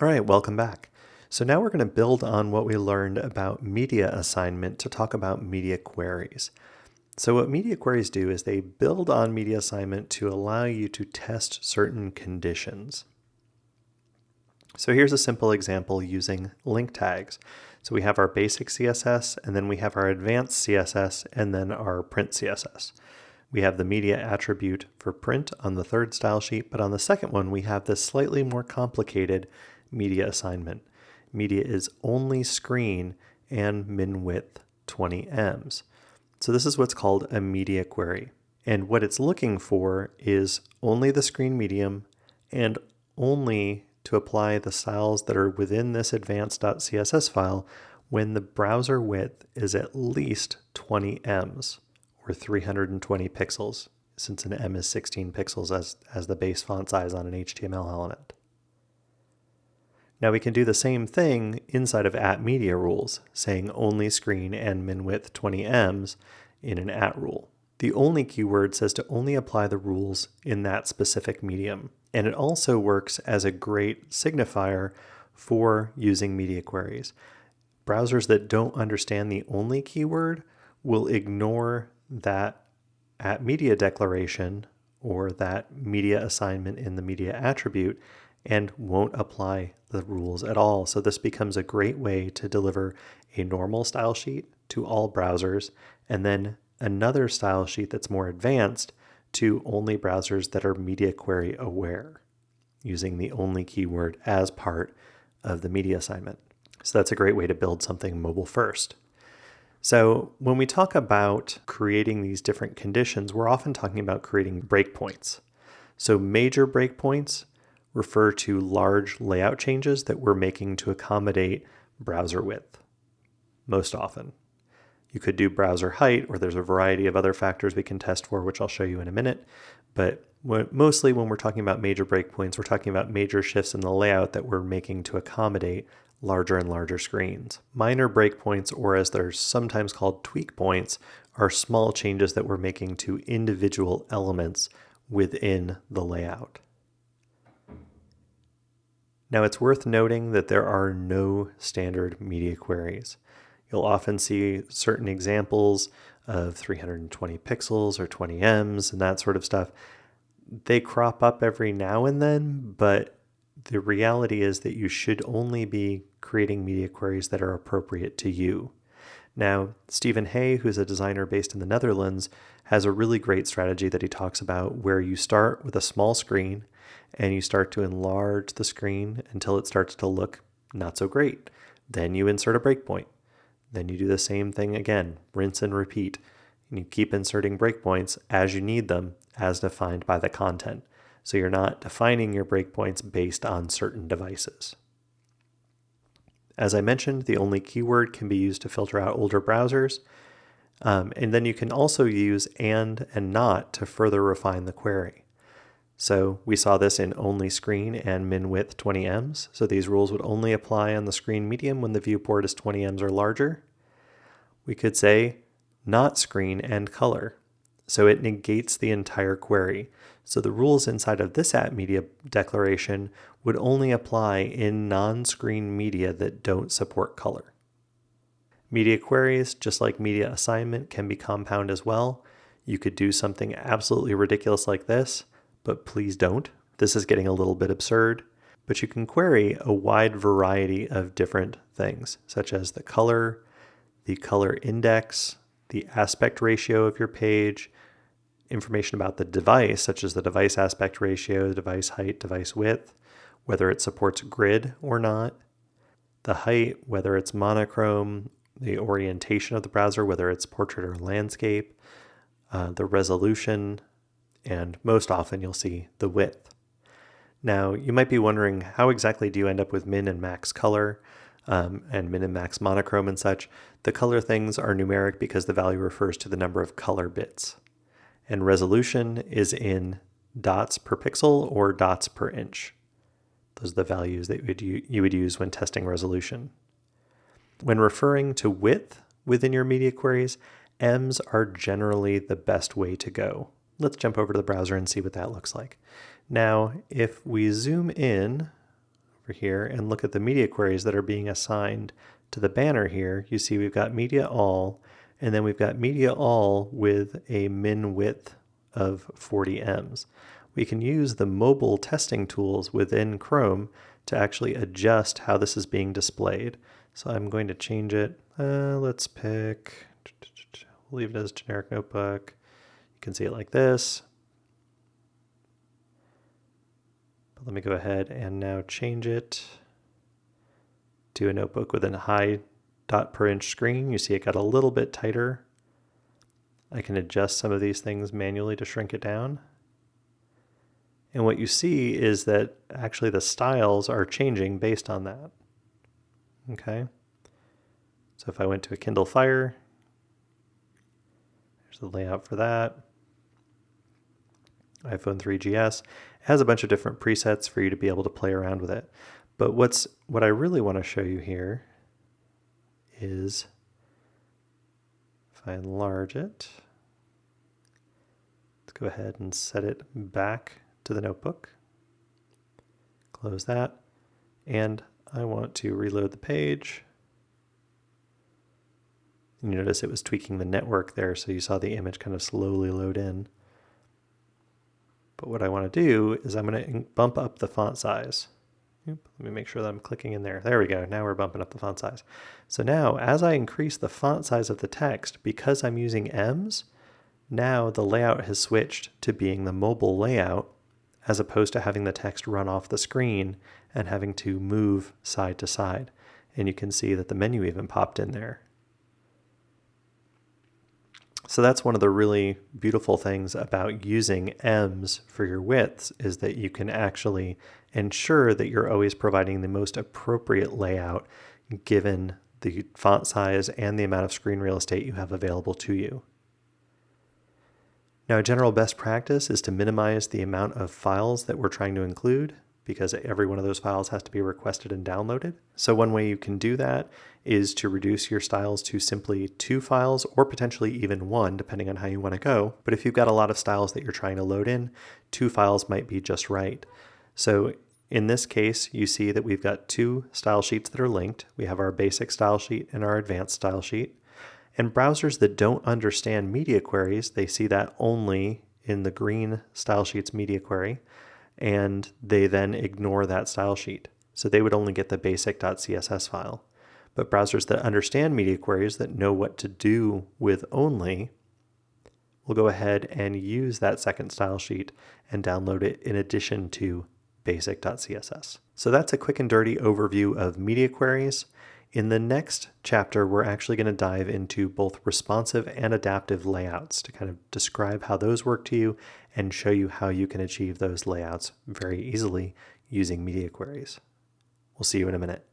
All right, welcome back. So now we're going to build on what we learned about media assignment to talk about media queries. So what media queries do is they build on media assignment to allow you to test certain conditions. So here's a simple example using link tags. So we have our basic CSS, and then we have our advanced CSS, and then our print CSS. We have the media attribute for print on the third style sheet, but on the second one, we have this slightly more complicated media assignment. Media is only screen and min width 20 ems. So this is what's called a media query. And what it's looking for is only the screen medium and only to apply the styles that are within this advanced.css file when the browser width is at least 20 ems or 320 pixels, since an em is 16 pixels as the base font size on an HTML element. Now we can do the same thing inside of @media rules, saying only screen and min width 20 ems in an @rule. The only keyword says to only apply the rules in that specific medium, and it also works as a great signifier for using media queries. Browsers that don't understand the only keyword will ignore that @media declaration or that media assignment in the media attribute and won't apply the rules at all. So this becomes a great way to deliver a normal style sheet to all browsers, and then another style sheet that's more advanced to only browsers that are media query aware, using the only keyword as part of the media assignment. So that's a great way to build something mobile first. So when we talk about creating these different conditions, we're often talking about creating breakpoints. So major breakpoints refer to large layout changes that we're making to accommodate browser width, most often. You could do browser height, or there's a variety of other factors we can test for, which I'll show you in a minute. But mostly when we're talking about major breakpoints, we're talking about major shifts in the layout that we're making to accommodate larger and larger screens. Minor breakpoints, or as they're sometimes called tweak points, are small changes that we're making to individual elements within the layout. Now it's worth noting that there are no standard media queries. You'll often see certain examples of 320 pixels or 20 ems and that sort of stuff. They crop up every now and then, but the reality is that you should only be creating media queries that are appropriate to you. Now, Stephen Hay, who's a designer based in the Netherlands, has a really great strategy that he talks about where you start with a small screen and you start to enlarge the screen until it starts to look not so great. Then you insert a breakpoint. Then you do the same thing again, rinse and repeat. And you keep inserting breakpoints as you need them, as defined by the content. So you're not defining your breakpoints based on certain devices. As I mentioned, the only keyword can be used to filter out older browsers. And then you can also use and not to further refine the query. So we saw this in only screen and min width 20 ems. So these rules would only apply on the screen medium when the viewport is 20 ems or larger. We could say not screen and color. So it negates the entire query. So the rules inside of this @media declaration would only apply in non-screen media that don't support color. Media queries, just like media assignment, can be compound as well. You could do something absolutely ridiculous like this, but please don't. This is getting a little bit absurd. But you can query a wide variety of different things, such as the color index, the aspect ratio of your page, information about the device, such as the device aspect ratio, the device height, device width, whether it supports grid or not, the height, whether it's monochrome, the orientation of the browser, whether it's portrait or landscape, the resolution, and most often you'll see the width. Now, you might be wondering, how exactly do you end up with min and max color and min and max monochrome and such? The color things are numeric because the value refers to the number of color bits. And resolution is in dots per pixel or dots per inch. Those are the values that you would use when testing resolution. When referring to width within your media queries, ems are generally the best way to go. Let's jump over to the browser and see what that looks like. Now, if we zoom in over here and look at the media queries that are being assigned to the banner here, you see we've got media all, and then we've got media all with a min width of 40 ems. We can use the mobile testing tools within Chrome to actually adjust how this is being displayed. So I'm going to change it. Let's pick, we'll leave it as generic notebook. You can see it like this. But let me go ahead and now change it to a notebook with a high dot per inch screen. You see it got a little bit tighter. I can adjust some of these things manually to shrink it down. And what you see is that actually the styles are changing based on that. Okay. So if I went to a Kindle Fire, there's the layout for that. iPhone 3GS has a bunch of different presets for you to be able to play around with it. But what I really want to show you here is, if I enlarge it, let's go ahead and set it back to the notebook. Close that. And I want to reload the page. You notice it was tweaking the network there, so you saw the image kind of slowly load in. But what I want to do is I'm going to bump up the font size. Let me make sure that I'm clicking in there. There we go. Now we're bumping up the font size. So now as I increase the font size of the text, because I'm using Ems, now the layout has switched to being the mobile layout as opposed to having the text run off the screen and having to move side to side. And you can see that the menu even popped in there. So that's one of the really beautiful things about using Ems for your widths, is that you can actually ensure that you're always providing the most appropriate layout given the font size and the amount of screen real estate you have available to you. Now, a general best practice is to minimize the amount of files that we're trying to include, because every one of those files has to be requested and downloaded. So one way you can do that is to reduce your styles to simply 2 files or potentially even 1, depending on how you want to go. But if you've got a lot of styles that you're trying to load in, 2 files might be just right. So in this case, you see that we've got 2 style sheets that are linked. We have our basic style sheet and our advanced style sheet. And browsers that don't understand media queries, they see that only in the green style sheets media query, and they then ignore that style sheet. So they would only get the basic.css file. But browsers that understand media queries, that know what to do with only, will go ahead and use that second style sheet and download it in addition to basic.css. So that's a quick and dirty overview of media queries. In the next chapter, we're actually going to dive into both responsive and adaptive layouts to kind of describe how those work to you and show you how you can achieve those layouts very easily using media queries. We'll see you in a minute.